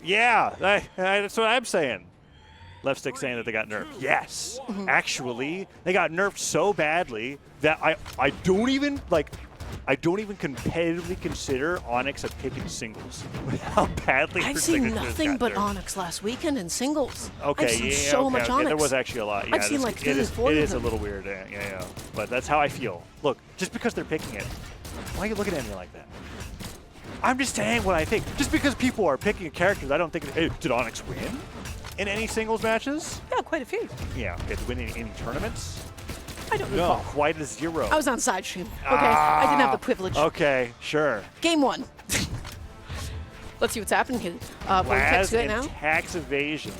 Yeah, that's what I'm saying. Left stick saying that they got nerfed. Yes, actually, they got nerfed so badly that I don't even competitively consider Onyx a pick in singles. How badly I've seen nothing but Onyx last weekend in singles. Okay, I've seen so much Onyx. There was actually a lot. Yeah, I've seen like 3 or 4 It of is a them. little weird. Yeah. But that's how I feel. Look, just because they're picking it, why are you looking at me like that? I'm just saying what I think. Just because people are picking characters, I don't think. Hey, did Onyx win in any singles matches? Yeah, quite a few. Yeah. Did win in any tournaments? I don't recall. No, quite a 0. I was on side stream. Okay, I didn't have the privilege. Okay, sure. Game 1. Let's see what's happening here. Laz right and now. Taxiivation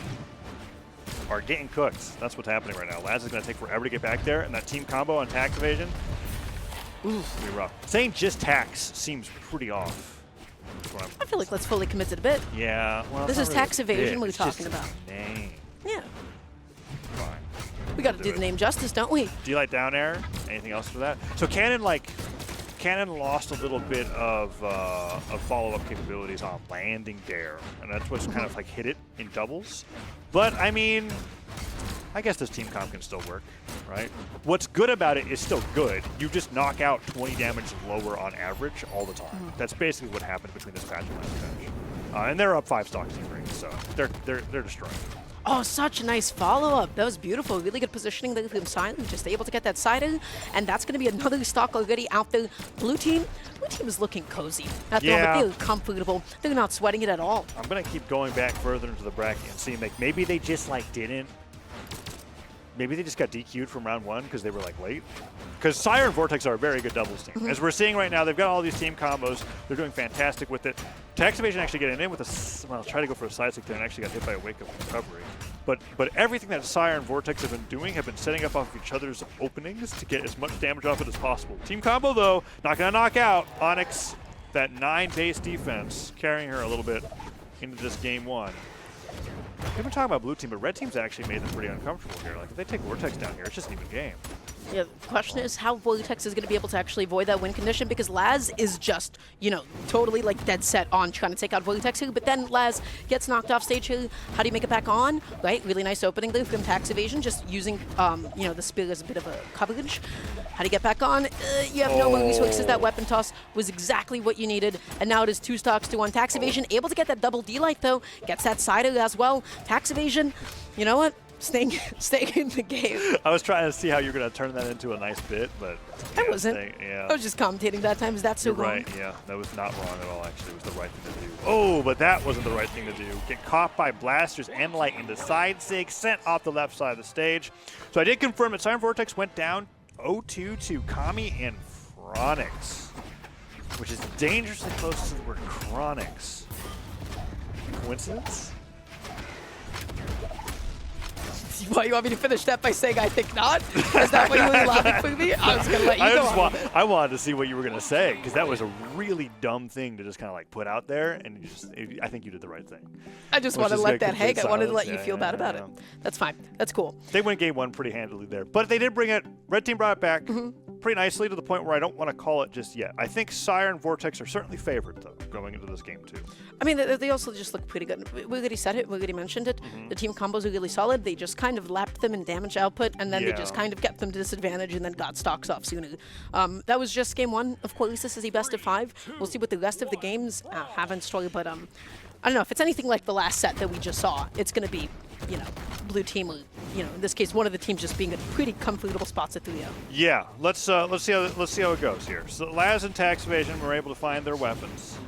are getting cooked. That's what's happening right now. Laz is going to take forever to get back there, and that team combo on Taxiivation, pretty rough. Saying just Tax seems pretty off. I feel like let's fully commit to the bit. Yeah. Well, This is Taxiivation we're it's talking just about. Name. Yeah. Fine. We got to do the name justice, don't we? Do you like down air? Anything else for that? So Cannon lost a little bit of follow-up capabilities on landing dare, and that's what's kind of like hit it in doubles. But I mean, I guess this team comp can still work, right? What's good about it is still good. You just knock out 20 damage lower on average all the time. That's basically what happened between this patch and last patch. And they're up 5 stocks in range, so they're destroying. Oh, such a nice follow-up. That was beautiful. Really good positioning there from Sire. Just able to get that side in, and that's going to be another stock already out there. Blue team is looking cozy. At the moment, they're comfortable. They're not sweating it at all. I'm going to keep going back further into the bracket and seeing like maybe they just didn't. Maybe they just got DQ'd from round 1 because they were late. Because Sire and Vortex are a very good doubles team. As we're seeing right now, they've got all these team combos. They're doing fantastic with it. Taxiivation actually getting in with try to go for a side stick there and actually got hit by a wake-up recovery. But everything that Sire and Vortex have been doing have been setting up off of each other's openings to get as much damage off it as possible. Team combo, though, not going to knock out. Onyx, that 9 base defense, carrying her a little bit into this game 1. We've been talking about blue team, but red team's actually made them pretty uncomfortable here. Like, if they take Vortex down here, it's just an even game. Yeah, the question is how Vortex is going to be able to actually avoid that win condition, because Laz is just, totally dead set on trying to take out Vortex here, but then Laz gets knocked off stage here. How do you make it back on? Right, really nice opening there from Taxiivation, just using, the spear as a bit of a coverage. How do you get back on? You have no more resources. That weapon toss was exactly what you needed, and now it is 2 stocks to 1. Taxiivation able to get that double D-light though, gets that Cider as well. Taxiivation, you know what? Staying in the game. I was trying to see how you were going to turn that into a nice bit, but I wasn't. Yeah. I was just commentating that time. Is that so You're wrong? right, yeah. That was not wrong at all, actually. It was the right thing to do. Oh, but that wasn't the right thing to do. Get caught by blasters and light into side sig, sent off the left side of the stage. So I did confirm that Sire Vortex went down 0-2 to Kami and Chronix, which is dangerously close to the word Chronix. Coincidence? Why you want me to finish that by saying I think not? Is that what you were laughing for me? I was going to let you go. I wanted to see what you were going to say, because that was a really dumb thing to just kind of put out there, and I think you did the right thing. I just wanted to let that hang. I wanted to let you feel bad about it. That's fine. That's cool. They win game 1 pretty handily there, but they did bring it. Red team brought it back pretty nicely to the point where I don't want to call it just yet. I think Sire and Vortex are certainly favored though going into this game too. I mean, they also just look pretty good. We already said it. We already mentioned it. The team combos are really solid. They just kind of lapped them in damage output, and then they just kind of kept them to disadvantage and then got stocks off sooner. That was just game 1. Of course, this is a best of 5. We'll see what the rest of the games have in store, but I don't know. If it's anything like the last set that we just saw, it's going to be, blue team, or, in this case, one of the teams just being in pretty comfortable spots at 3-0. Yeah, let's see how it goes here. So Laz and Taxiivation were able to find their weapons.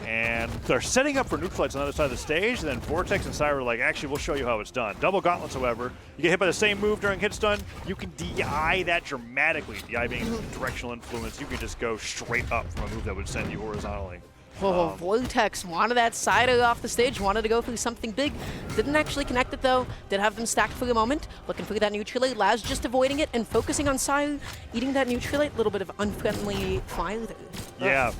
And they're setting up for neutralites on the other side of the stage, and then Vortex and Sire were like, actually, we'll show you how it's done. Double gauntlets, however. You get hit by the same move during hit stun, you can DI that dramatically. DI being directional influence, you can just go straight up from a move that would send you horizontally. Vortex wanted that side off the stage, wanted to go through something big. Didn't actually connect it though. Did have them stacked for a moment. Looking for that neutralite. Laz just avoiding it and focusing on Sire, eating that neutralite. A little bit of unfriendly fire there. Yeah.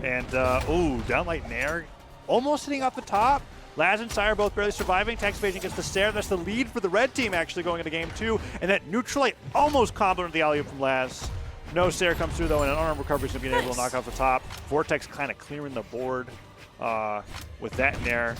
And, downlight Nair, almost hitting off the top. Laz and Sire both barely surviving. Taxiivation gets the stare. That's the lead for the red team actually going into game 2. And that neutralite almost comboed the alley-oop from Laz. No stare comes through though, and an unarmed recovery is being able to knock off the top. Vortex kind of clearing the board. with that in there.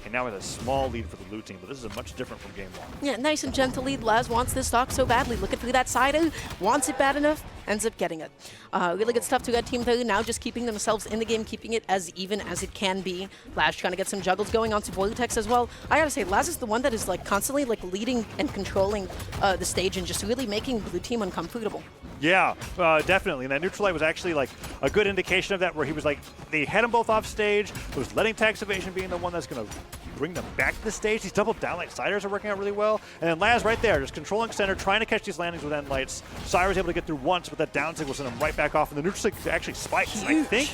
And now with a small lead for the blue team, but this is a much different from game 1. Yeah, nice and gentle lead. Laz wants this stock so badly. Looking for that side out, wants it bad enough, ends up getting it. Really good stuff to that team though. Now just keeping themselves in the game, keeping it as even as it can be. Laz trying to get some juggles going onto Vortex as well. I gotta say, Laz is the one that is like constantly like leading and controlling the stage and just really making blue team uncomfortable. Yeah, definitely. And that neutral light was actually like a good indication of that, where he was like, they had them both off stage. Was letting Taxiivation being the one that's going to bring them back to the stage. These double down light sliders are working out really well. And then Laz right there, just controlling center, trying to catch these landings with end lights. Sire was able to get through once, but that down tick will send him right back off. And the neutral stick actually spikes. And I think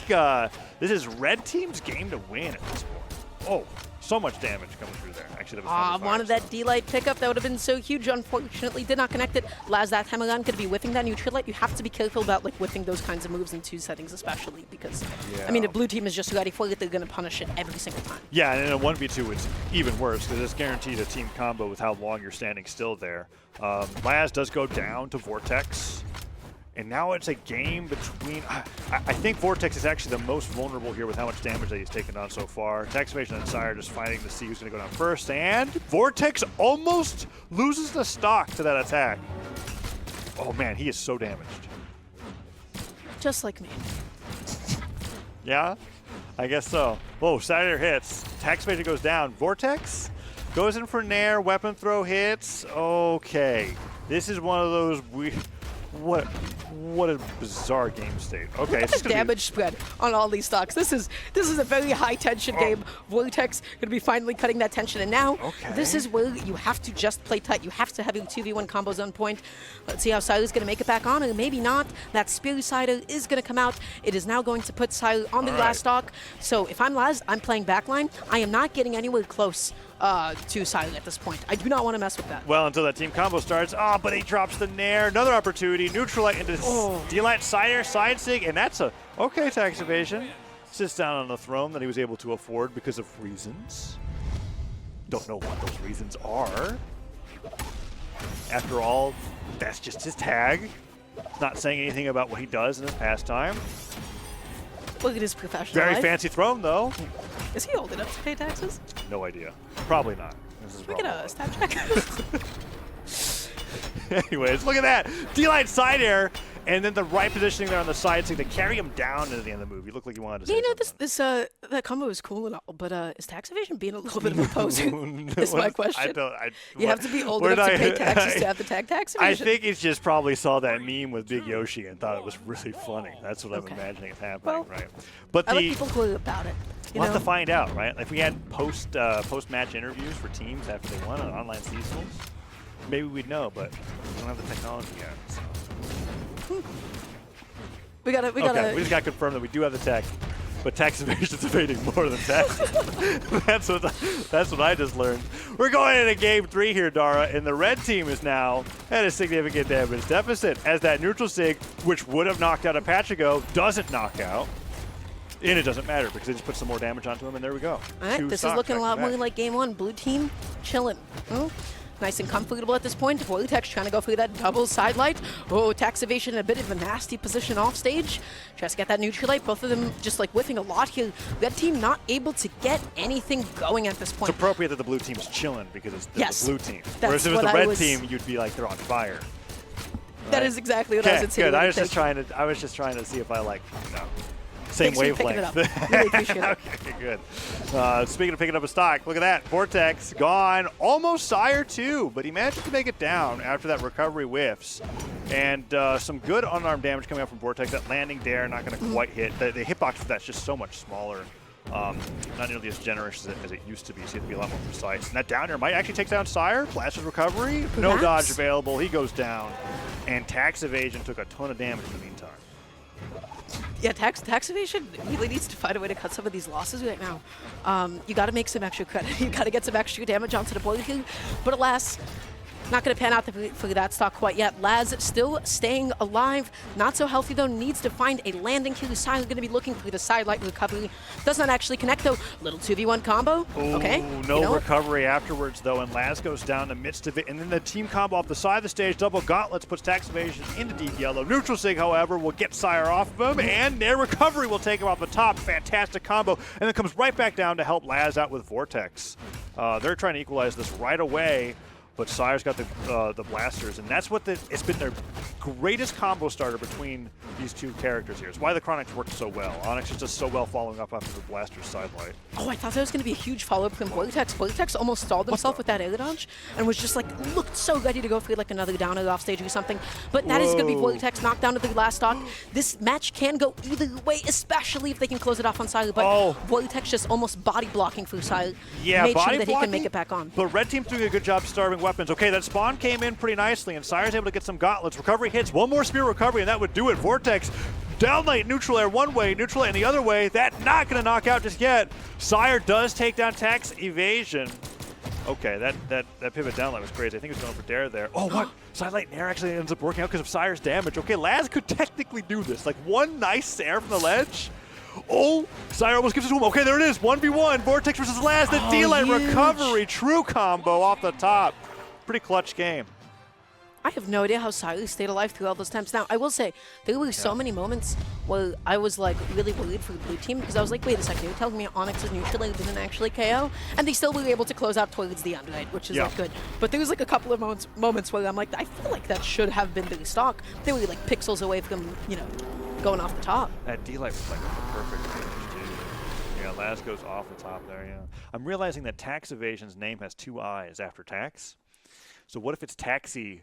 this is red team's game to win at this point. Oh, so much damage coming through there. Actually, that was wanted that D-Light pickup. That would have been so huge. Unfortunately, did not connect it. Laz that time around could be whiffing that neutral light. You have to be careful about like whiffing those kinds of moves in 2 settings, especially because, I mean, the blue team is just ready for it. They're going to punish it every single time. Yeah, and in a 1v2, it's even worse because it's guaranteed a team combo with how long you're standing still there. Laz does go down to Vortex. And now it's a game between... I think Vortex is actually the most vulnerable here with how much damage that he's taken on so far. Taxiivation and Sire just fighting to see who's going to go down first. And Vortex almost loses the stock to that attack. Oh, man, he is so damaged. Just like me. Yeah, I guess so. Whoa, Sire hits. Taxiivation goes down. Vortex goes in for Nair. Weapon throw hits. Okay. This is one of those... What a bizarre game state. Okay, it's just damage spread on all these stocks. This is a very high tension game. Vortex gonna be finally cutting that tension, and now this is where you have to just play tight. You have to have your 2v1 combos on point. Let's see how Sire's gonna make it back on, or maybe not. That Spear Cider is gonna come out. It is now going to put Sire on the last stock. So if I'm Laz, I'm playing backline. I am not getting anywhere close to Sire at this point. I do not want to mess with that. Well, until that team combo starts. Oh, but he drops the Nair. Another opportunity. Neutral light into D-Light Sire, side sig, and that's a okay Taxiivation. Sits down on the throne that he was able to afford because of reasons. Don't know what those reasons are. After all, that's just his tag. Not saying anything about what he does in his pastime. Look at his professional Very life. fancy throne, though. Is he old enough to pay taxes? No idea. Probably not. This is Look at a stat check. Anyways, look at that. D-Light side air, and then the right positioning there on the side so to carry him down into the end of the move. You look like you wanted to say something. That combo is cool and all, but is Taxiivation being a little bit of a poser? Is my question. You have to be old enough to pay taxes to have the tag Taxiivation. I think he just probably saw that meme with Big Yoshi and thought it was really funny. That's what I'm imagining is happening, right? But I like people who about it. We'll have to find out, right? If we had post-match interviews for teams after they won on online seasonals, maybe we'd know, but we don't have the technology yet. So. We just got to confirm that we do have the tech, but Taxiivation is evading more than tax. that's what I just learned. We're going into game 3 here, Dara, and the red team is now at a significant damage deficit as that neutral sig, which would have knocked out a patch ago, doesn't knock out. And it doesn't matter because they just put some more damage onto him, and there we go. All right, this is looking a lot more like game 1. Blue team chilling. Nice and comfortable at this point. Vortex trying to go for that double side light. Oh, Taxiivation in a bit of a nasty position off stage. Tries to get that neutral light. Both of them just like whiffing a lot here. Red team not able to get anything going at this point. It's appropriate that the blue team's chilling because it's the blue team. That's Whereas if it was the red team, you'd be like they're on fire. Right? That is exactly what I was insinuating. Good. I was just trying to see if I same wavelength. Really appreciate it. Okay, good. Speaking of picking up a stock, look at that. Vortex gone. Almost Sire too, but he managed to make it down after that recovery whiffs. And some good unarmed damage coming out from Vortex. That landing dare not going to quite hit. The hitbox for that's just so much smaller. Not nearly as generous as it used to be, so you have to be a lot more precise. And that down air might actually take down Sire. Blast's recovery. No dodge available. He goes down. And Taxiivation took a ton of damage in the meantime. Yeah, Taxiivation really needs to find a way to cut some of these losses right now. You got to make some extra credit. You got to get some extra damage onto the board here. But alas, not going to pan out for that stock quite yet. Laz still staying alive. Not so healthy, though. Needs to find a landing here. Sire going to be looking for the sidelight recovery. Does not actually connect, though. Little 2v1 combo. Ooh, okay. No recovery afterwards, though, and Laz goes down in the midst of it. And then the team combo off the side of the stage, double gauntlets, puts Taxiivation into deep yellow. Neutral Sig, however, will get Sire off of him, and their recovery will take him off the top. Fantastic combo. And then comes right back down to help Laz out with Vortex. They're trying to equalize this right away, but Sire's got the blasters, and that's what it's been their greatest combo starter between these two characters here. It's why the Chronics worked so well. Onyx is just so well following up after the blaster's sidelight. Oh, I thought that was going to be a huge follow-up from Vortex. Vortex almost stalled himself with that air dodge and was just like, looked so ready to go for like another down off stage or something. But that is going to be Vortex knocked down to the last stock. This match can go either way, especially if they can close it off on Sire. But Vortex just almost body blocking through Sire. Yeah, made body sure that blocking, he can make it back on. But Red Team's doing a good job starving weapons. Okay, that spawn came in pretty nicely, and Sire's able to get some gauntlets. Recovery hits, one more spear recovery, and that would do it. Vortex down late, neutral air one way, neutral air the other way. That not going to knock out just yet. Sire does take down Taxiivation. Okay, that pivot down light was crazy. I think it was going for Dare there. Oh, what? Sidelight Nair actually ends up working out because of Sire's damage. Okay, Laz could technically do this. Like one nice air from the ledge. Oh, Sire almost gives it to him. Okay, there it is. 1v1. Vortex versus Laz. The D-Light recovery. True combo off the top. Pretty clutch game. I have no idea how Sire stayed alive through all those times. Now, I will say, there were so many moments where I was like really worried for the blue team because I was like, wait a second, you're telling me Onyx's neutral didn't actually KO? And they still were able to close out towards the end, right? Which is like good. But there was like a couple of moments where I'm like, I feel like that should have been the stock. They were like pixels away from, you know, going off the top. That D-Light was like perfect range, too. Yeah, Laz goes off the top there, yeah. I'm realizing that Taxiivation's name has two I's after tax. So what if it's Taxiivation?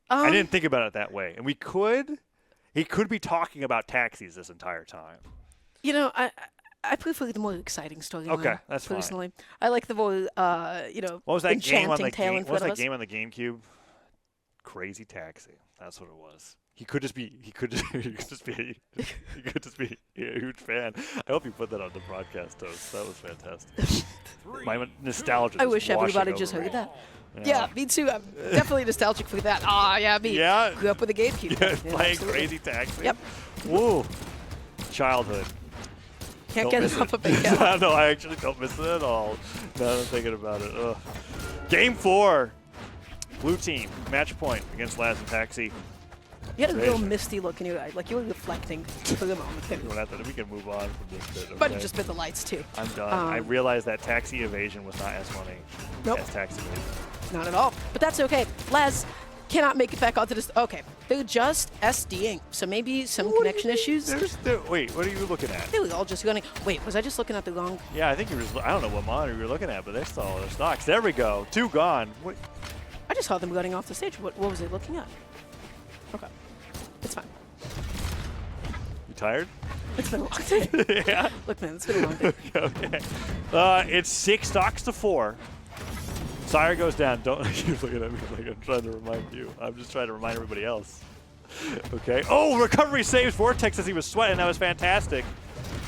I didn't think about it that way. And he could be talking about taxis this entire time. You know, I prefer the more exciting story. Okay, that's personally. fine. I like the more, you know, what was that game on the tale in front of us. game on the GameCube? Crazy Taxi. That's what it was. He could just be a huge fan. I hope you put that on the broadcast, Toast. That was fantastic. My nostalgia. I wish everybody just heard that. Yeah, me too. I'm definitely nostalgic for that. Ah, yeah, me. Yeah. Grew up with a GameCube. Yeah, playing Crazy Taxi. Yep. Woo. Childhood. Can't get enough of it. No, I actually don't miss it at all. Now that I'm thinking about it. Ugh. Game 4. Blue team, match point against Laz and Taxi. You had a real misty look in your eye, like you were reflecting for the moment. We can move on from this bit. Okay? But you just bit the lights too. I'm done. I realized that Taxiivation was not as funny as Taxiivation. Not at all. But that's okay. Laz cannot make it back onto this. Okay, they're just SDing, so maybe some connection issues. Wait, what are you looking at? They were all just running. Wait, was I just looking at the wrong? Yeah, I think you were. I don't know what monitor you were looking at, but they saw their stocks. There we go. 2 gone. What? I just saw them running off the stage. What was it looking at? Okay. It's fine. You tired? It's been a long day. Yeah. Look, man, it's been a long day. Okay. It's 6 stocks to 4. Sire goes down. Don't keep looking at me like I'm trying to remind you. I'm just trying to remind everybody else. Okay. Oh, recovery saves Vortex as he was sweating. That was fantastic.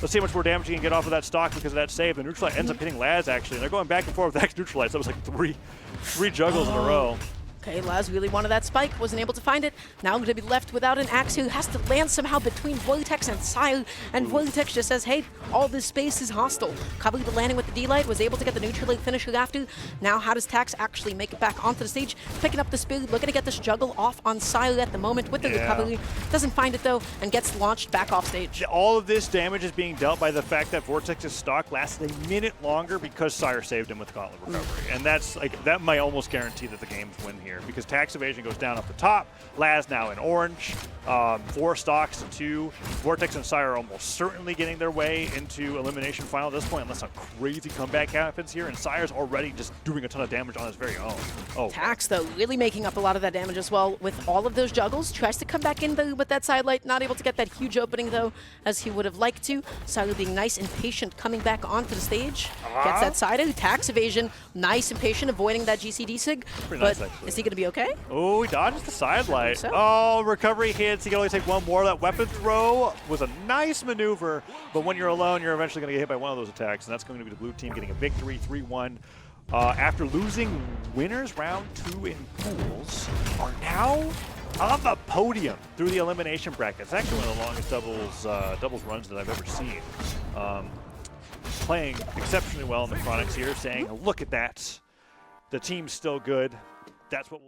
Let's see how much more damage he can get off of that stock because of that save. The neutral light ends up hitting Laz, actually. And they're going back and forth with X neutral lights. That was like three juggles in a row. Okay, Laz really wanted that spike, wasn't able to find it. Now going to be left without an axe who has to land somehow between Vortex and Sire. And Vortex just says, hey, all this space is hostile. Covered the landing with the D-Light, was able to get the neutral light finisher after. Now how does Tax actually make it back onto the stage? Picking up the spear, looking to get this juggle off on Sire at the moment with the recovery. Doesn't find it though, and gets launched back off stage. All of this damage is being dealt by the fact that Vortex's stock lasted a minute longer because Sire saved him with Gauntlet recovery. And that's like that might almost guarantee that the game's win here because Taxiivation goes down off the top. Laz now in orange. 4 stocks to 2. Vortex and Sire are almost certainly getting their way into elimination final at this point unless a crazy comeback happens here. And Sire's already just doing a ton of damage on his very own. Oh, Tax, though, really making up a lot of that damage as well with all of those juggles. Tries to come back in though with that sidelight. Not able to get that huge opening though as he would have liked to. Sire being nice and patient coming back onto the stage. Gets that side out. Taxiivation, nice and patient, avoiding that GCD sig. But nice, is he going to be okay? Oh, he dodges the sidelight. So. Oh, recovery hits. He can only take one more. That weapon throw was a nice maneuver, but when you're alone, you're eventually going to get hit by one of those attacks, and that's going to be the blue team getting a victory, 3-1. after losing winners round 2 in pools, are now on the podium through the elimination bracket. It's actually one of the longest doubles runs that I've ever seen. Playing exceptionally well in the Chronics here, saying, look at that. The team's still good. That's what we'll